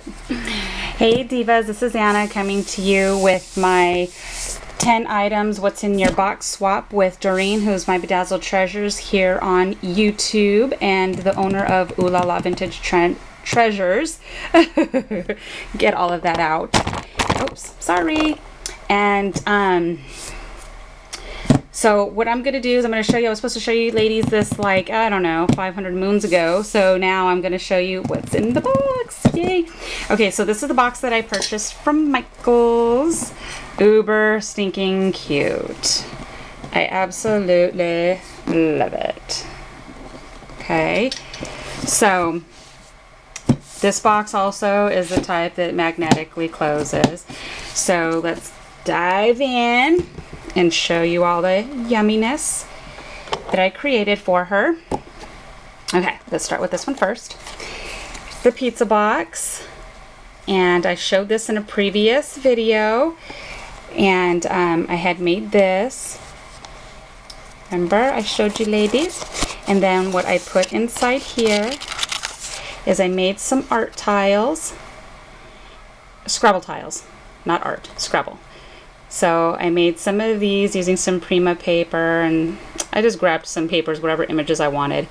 Hey Divas, this is Anna coming to you with my 10 items, what's in your box swap with Doreen, who's My Bedazzled Treasures here on YouTube and the owner of Ooh La La Vintage Treasures. Get all of that out. Oops, sorry. And so what I'm going to do is I'm going to show you, I was supposed to show you ladies this like, I don't know, 500 moons ago. So now I'm going to show you what's in the box. Yay. Okay, so this is the box that I purchased from Michael's. Uber stinking cute. I absolutely love it. Okay, so this box also is the type that magnetically closes. So let's dive in and show you all the yumminess that I created for her. Okay, let's start with this one first. The pizza box, and I showed this in a previous video, and I had made this. Remember, I showed you ladies? And then what I put inside here is I made some art tiles, Scrabble tiles, not art, Scrabble. So I made some of these using some Prima paper, and I just grabbed some papers, whatever images I wanted.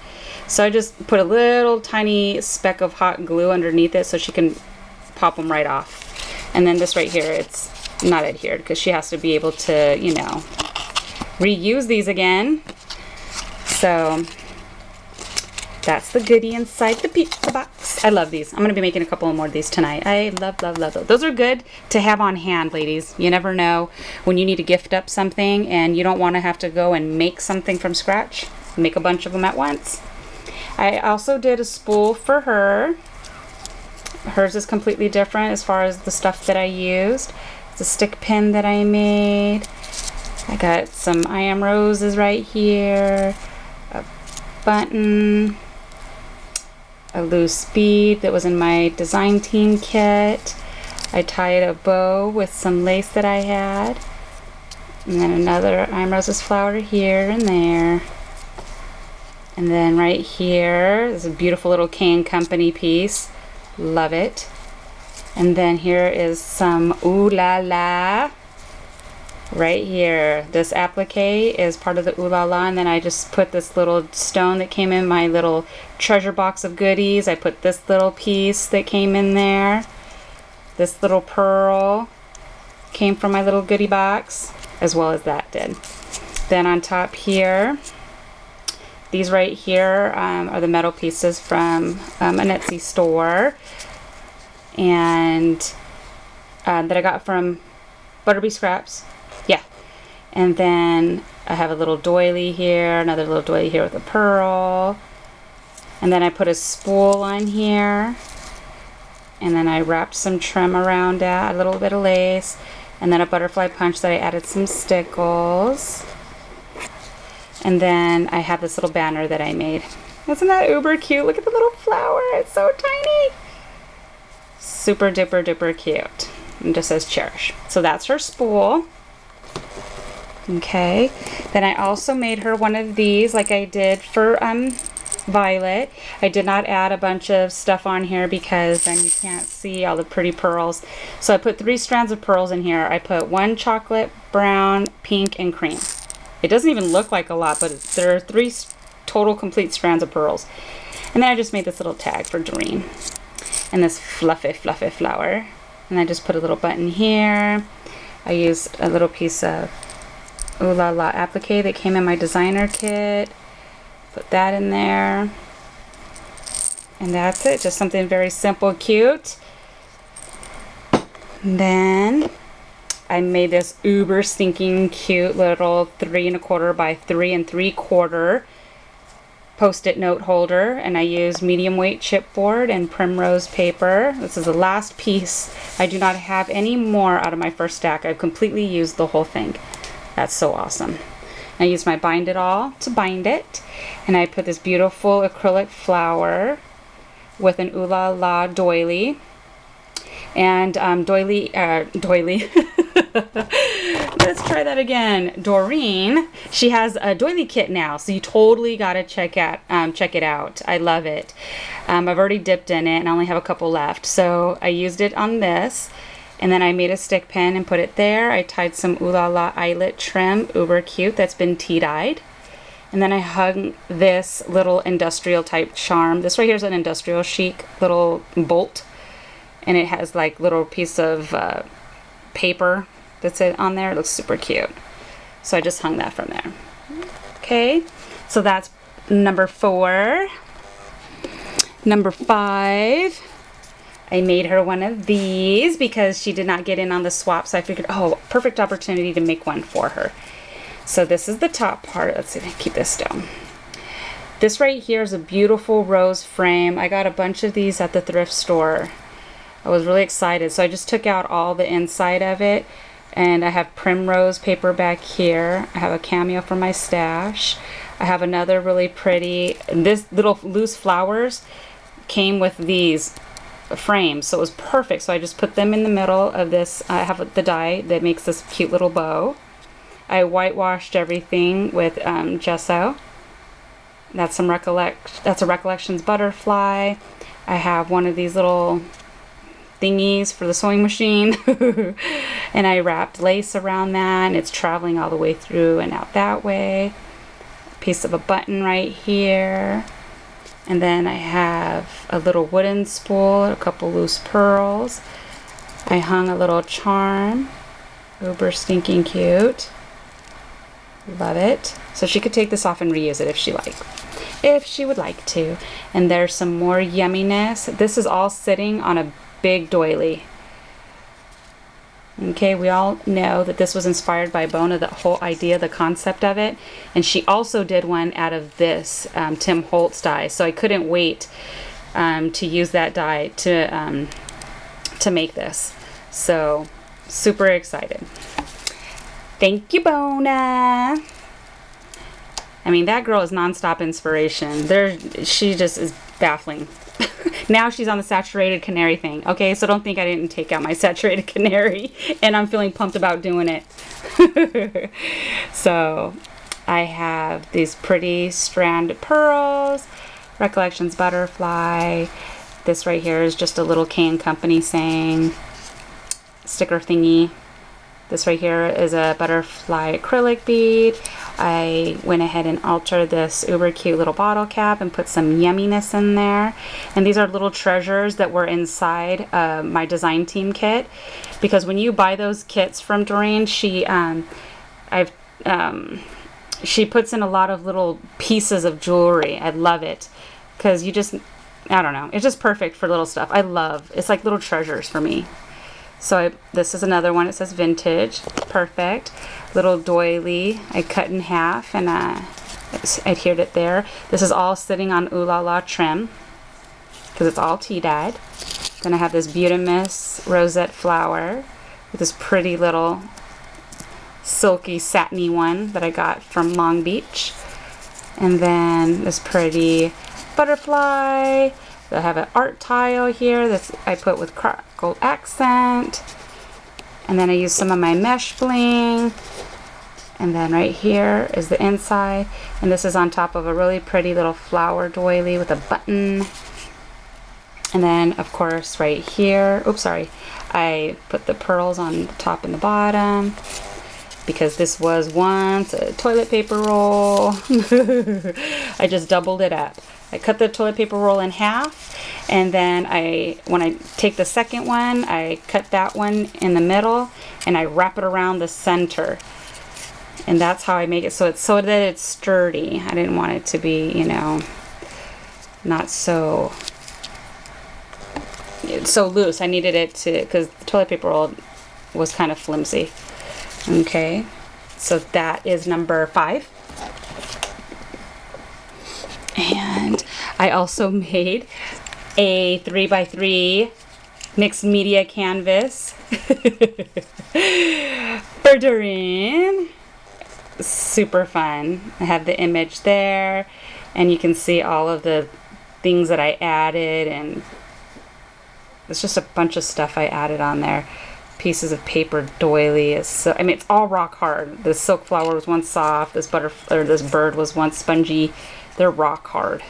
So I just put a little tiny speck of hot glue underneath it so she can pop them right off. And then this right here, it's not adhered because she has to be able to, you know, reuse these again. So that's the goodie inside the pizza box. I love these. I'm going to be making a couple more of these tonight. I love, love, love those. Those are good to have on hand, ladies. You never know when you need to gift up something and you don't want to have to go and make something from scratch. Make a bunch of them at once. I also did a spool for her. Hers is completely different as far as the stuff that I used. It's a stick pin that I made. I got some I Am Roses right here. A button. A loose bead that was in my design team kit. I tied a bow with some lace that I had. And then another I Am Roses flower here and there. And then right here is a beautiful little Cane Company piece. Love it. And then here is some Ooh La La. Right here. This applique is part of the Ooh La La, and then I just put this little stone that came in my little treasure box of goodies. I put this little piece that came in there. This little pearl came from my little goodie box, as well as that did. Then on top here, these right here are the metal pieces from a Etsy store, and that I got from Butterbee Scraps. Yeah. And then I have a little doily here, another little doily here with a pearl. And then I put a spool on here. And then I wrapped some trim around it, a little bit of lace. And then a butterfly punch that I added some stickles. And then I have this little banner that I made. Isn't that uber cute? Look at the little flower. It's so tiny. Super duper duper cute. And just says cherish. So that's her spool. Okay, then I also made her one of these like I did for Violet. I did not add a bunch of stuff on here because then you can't see all the pretty pearls. So I put 3 strands of pearls in here. I put 1 chocolate, brown, pink, and cream. It doesn't even look like a lot, but there are 3 total complete strands of pearls. And then I just made this little tag for Doreen. And this fluffy, fluffy flower. And I just put a little button here. I used a little piece of Ooh La La applique that came in my designer kit. Put that in there. And that's it. Just something very simple, cute. And then I made this uber stinking cute little 3 1/4 by 3 3/4 post-it note holder, and I used medium weight chipboard and primrose paper. This is the last piece. I do not have any more out of my first stack. I've completely used the whole thing. That's so awesome. I used my Bind It All to bind it, and I put this beautiful acrylic flower with an Ooh La La doily. And doily, Let's try that again. Doreen, she has a doily kit now, so you totally gotta check it out. I love it. I've already dipped in it and I only have a couple left. So I used it on this, and then I made a stick pin and put it there. I tied some Ooh La La eyelet trim, uber cute, that's been tea dyed. And then I hung this little industrial type charm. This right here is an industrial chic little bolt, and it has like little piece of paper that's on there. It looks super cute. So I just hung that from there. Okay, so that's number 4. Number 5, I made her one of these because she did not get in on the swap, so I figured, oh, perfect opportunity to make one for her. So this is the top part. Let's see, keep this down. This right here is a beautiful rose frame. I got a bunch of these at the thrift store. I was really excited. So I just took out all the inside of it, and I have primrose paper back here. I have a cameo for my stash. I have another really pretty, this little loose flowers came with these frames, so it was perfect. So I just put them in the middle of this. I have the die that makes this cute little bow. I whitewashed everything with gesso. That's a Recollections butterfly. I have one of these little thingies for the sewing machine, and I wrapped lace around that, and it's traveling all the way through and out that way. A piece of a button right here, and then I have a little wooden spool, a couple loose pearls. I hung a little charm, uber stinking cute. Love it. So she could take this off and reuse it if she would like to. And there's some more yumminess. This is all sitting on a big doily. Okay, we all know that this was inspired by Bona, the whole idea, the concept of it. And she also did one out of this Tim Holtz die. So I couldn't wait to use that die to make this. So super excited. Thank you, Bona. I mean, that girl is nonstop inspiration. She just is baffling. Now she's on the saturated canary thing. Okay, so don't think I didn't take out my saturated canary, and I'm feeling pumped about doing it. So I have these pretty stranded pearls, Recollections butterfly. This right here is just a little K & Company saying sticker thingy. This right here is a butterfly acrylic bead. I went ahead and altered this uber cute little bottle cap and put some yumminess in there. And these are little treasures that were inside my design team kit. Because when you buy those kits from Doreen, she puts in a lot of little pieces of jewelry. I love it. Because I don't know, it's just perfect for little stuff. It's like little treasures for me. So this is another one. It says vintage. Perfect. Little doily. I cut in half and adhered it there. This is all sitting on Ooh La La trim because it's all tea dyed. Then I have this Beautimus rosette flower with this pretty little silky satiny one that I got from Long Beach. And then this pretty butterfly. I have an art tile here that I put with gold accent, and then I use some of my mesh bling, and then right here is the inside, and this is on top of a really pretty little flower doily with a button. And then of course right here, oops sorry, I put the pearls on the top and the bottom because this was once a toilet paper roll. I just doubled it up. I cut the toilet paper roll in half, and then when I take the second one, I cut that one in the middle, and I wrap it around the center. And that's how I make it so that it's sturdy. I didn't want it to be, not so loose. I needed it to, because the toilet paper roll was kind of flimsy. Okay, so that is number 5. And I also made a 3x3 mixed media canvas for Doreen. Super fun. I have the image there, and you can see all of the things that I added, and it's just a bunch of stuff I added on there. pieces of paper doily. Is so, I mean, it's all rock hard. The silk flower was once soft. This this bird was once spongy. They're rock hard.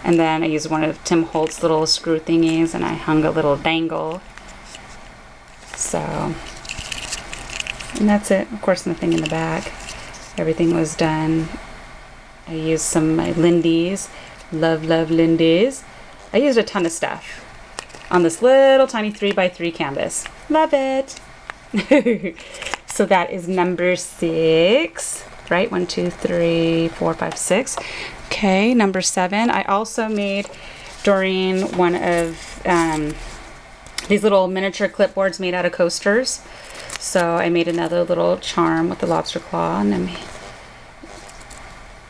And then I used one of Tim Holtz's little screw thingies, and I hung a little dangle. So, and that's it. Of course, nothing in the back. Everything was done. I used some of my Lindy's. Love, love Lindy's. I used a ton of stuff on this little tiny 3x3 canvas. Love it. So that is number 6, right? 1, 2, 3, 4, 5, 6. Okay, number 7. I also made Doreen one of these little miniature clipboards made out of coasters. So I made another little charm with the lobster claw, and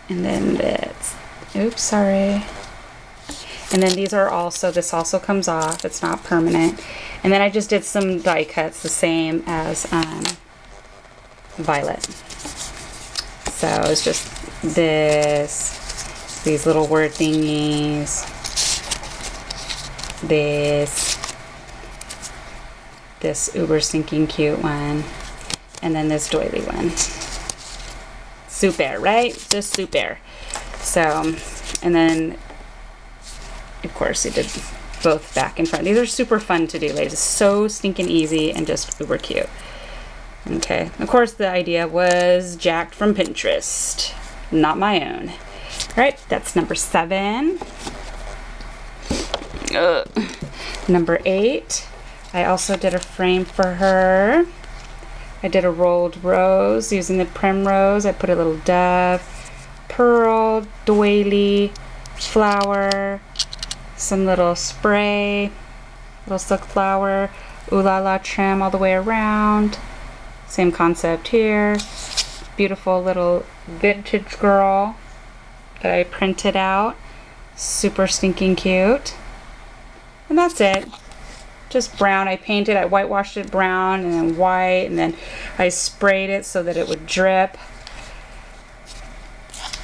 then that's, oops, sorry. And then these are also, this also comes off. It's not permanent. And then I just did some die cuts, the same as Violet. So it's just these little word thingies, this uber stinking cute one, and then this doily one. Super, right? Just super. So, and then of course I did both back and front. These are super fun to do, ladies. It's so stinking easy and just uber cute. Okay, of course the idea was jacked from Pinterest, not my own. All right, that's number 7. Number 8, I also did a frame for her. I did a rolled rose using the primrose. I put a little dove, pearl, doily, flower, some little spray, little silk flower, ooh la la trim all the way around. Same concept here. Beautiful little vintage girl that I printed out. Super stinking cute. And that's it. Just brown. I painted, I whitewashed it brown and then white, and then I sprayed it so that it would drip.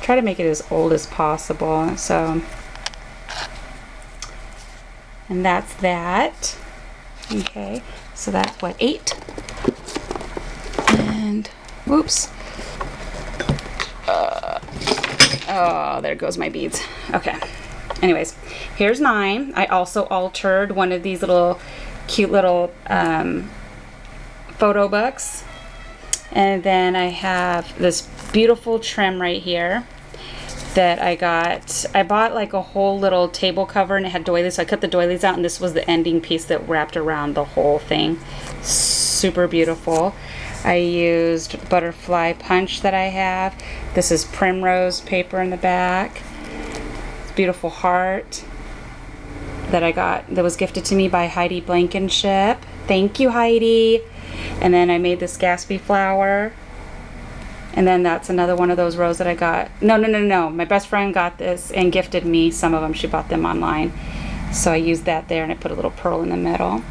Try to make it as old as possible. So, and that's that. Okay, so that's what, 8? And whoops. Oh, there goes my beads. Okay. Anyways, here's 9. I also altered one of these little cute little photo books. And then I have this beautiful trim right here that I got. I bought like a whole little table cover and it had doilies, so I cut the doilies out, and this was the ending piece that wrapped around the whole thing. Super beautiful. I used butterfly punch that I have. This is primrose paper in the back. It's a beautiful heart that I got, that was gifted to me by Heidi Blankenship. Thank you, Heidi. And then I made this Gatsby flower. And then that's another one of those rows that I got. No. My best friend got this and gifted me some of them. She bought them online. So I used that there, and I put a little pearl in the middle.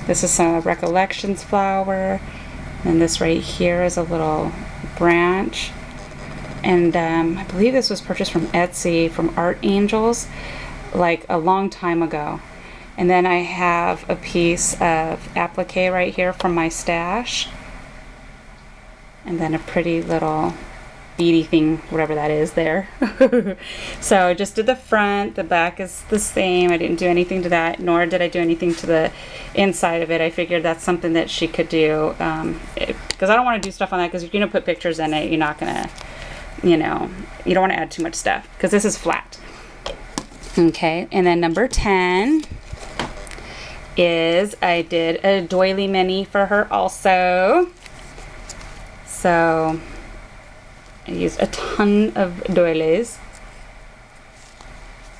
This is some Recollections flower. And this right here is a little branch. And I believe this was purchased from Etsy, from Art Angels, like a long time ago. And then I have a piece of applique right here from my stash. And then a pretty little beady thing, whatever that is there. So I just did the front. The back is the same. I didn't do anything to that, nor did I do anything to the inside of it. I figured that's something that she could do, because I don't want to do stuff on that, because if you're going to put pictures in it, you're not going to, you know, you don't want to add too much stuff, because this is flat. Okay, and then number 10 is I did a doily mini for her also. So I used a ton of doilies.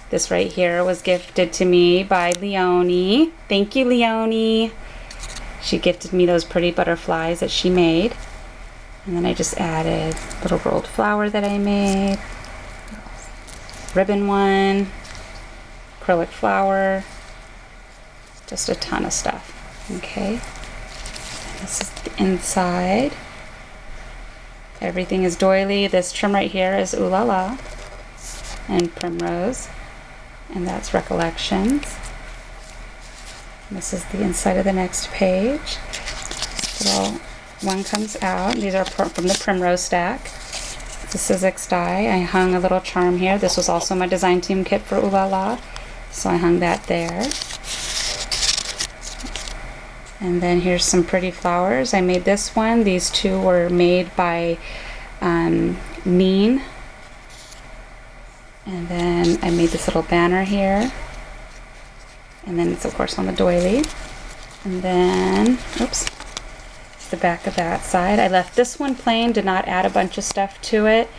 This right here was gifted to me by Leonie. Thank you, Leonie. She gifted me those pretty butterflies that she made. And then I just added a little rolled flower that I made. Ribbon one. Acrylic flower. Just a ton of stuff. Okay. And this is the inside. Everything is doily. This trim right here is Ooh La La and Primrose, and that's Recollections. And this is the inside of the next page. little one comes out. These are from the Primrose stack. This is Sizzix die. I hung a little charm here. This was also my design team kit for Ooh La La, so I hung that there. And then here's some pretty flowers. I made this one. These two were made by Neen. And then I made this little banner here. And then it's of course on the doily. And then, oops, the back of that side. I left this one plain, did not add a bunch of stuff to it.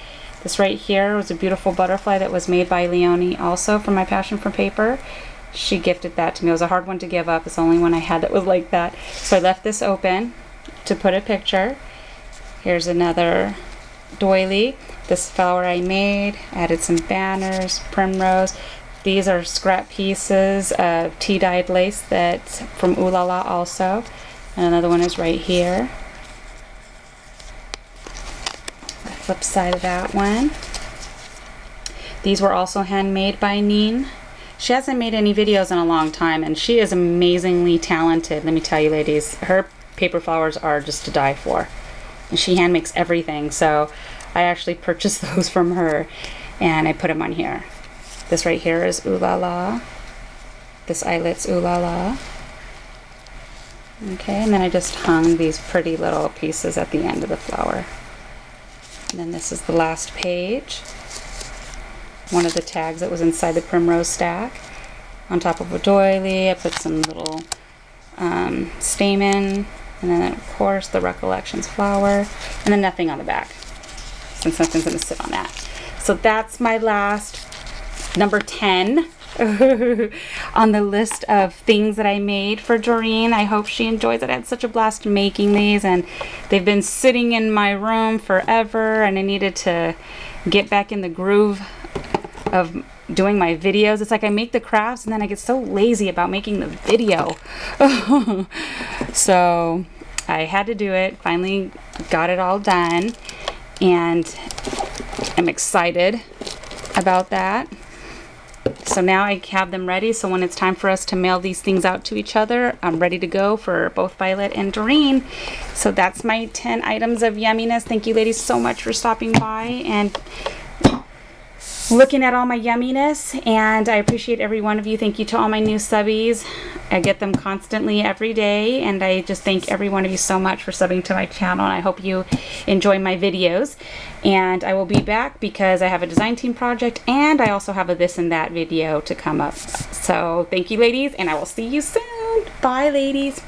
This right here was a beautiful butterfly that was made by Leonie also from my Passion for Paper. She gifted that to me. It was a hard one to give up. It's the only one I had that was like that. So I left this open to put a picture. Here's another doily. This flower I made, added some banners, primrose. These are scrap pieces of tea-dyed lace that's from Ooh La La also. And another one is right here. The flip side of that one. These were also handmade by Neen. She hasn't made any videos in a long time, and she is amazingly talented. Let me tell you, ladies, her paper flowers are just to die for. And she hand makes everything, so I actually purchased those from her, and I put them on here. This right here is Ooh La La. This eyelet's Ooh La La. Okay, and then I just hung these pretty little pieces at the end of the flower. And then this is the last page. One of the tags that was inside the Primrose stack. On top of a doily, I put some little stamen, and then of course the Recollections flower, and then nothing on the back, since nothing's going to sit on that. So that's my last, number 10 on the list of things that I made for Doreen. I hope she enjoys it. I had such a blast making these, and they've been sitting in my room forever, and I needed to get back in the groove of doing my videos. It's like I make the crafts and then I get so lazy about making the video. So I had to do it. Finally got it all done, and I'm excited about that. So now I have them ready, so when it's time for us to mail these things out to each other, I'm ready to go for both Violet and Doreen. So that's my 10 items of yumminess. Thank you ladies so much for stopping by and looking at all my yumminess, and I appreciate every one of you. Thank you to all my new subbies. I get them constantly every day, and I just thank every one of you so much for subbing to my channel, and I hope you enjoy my videos. And I will be back because I have a design team project, and I also have a this and that video to come up. So thank you ladies, and I will see you soon. Bye ladies.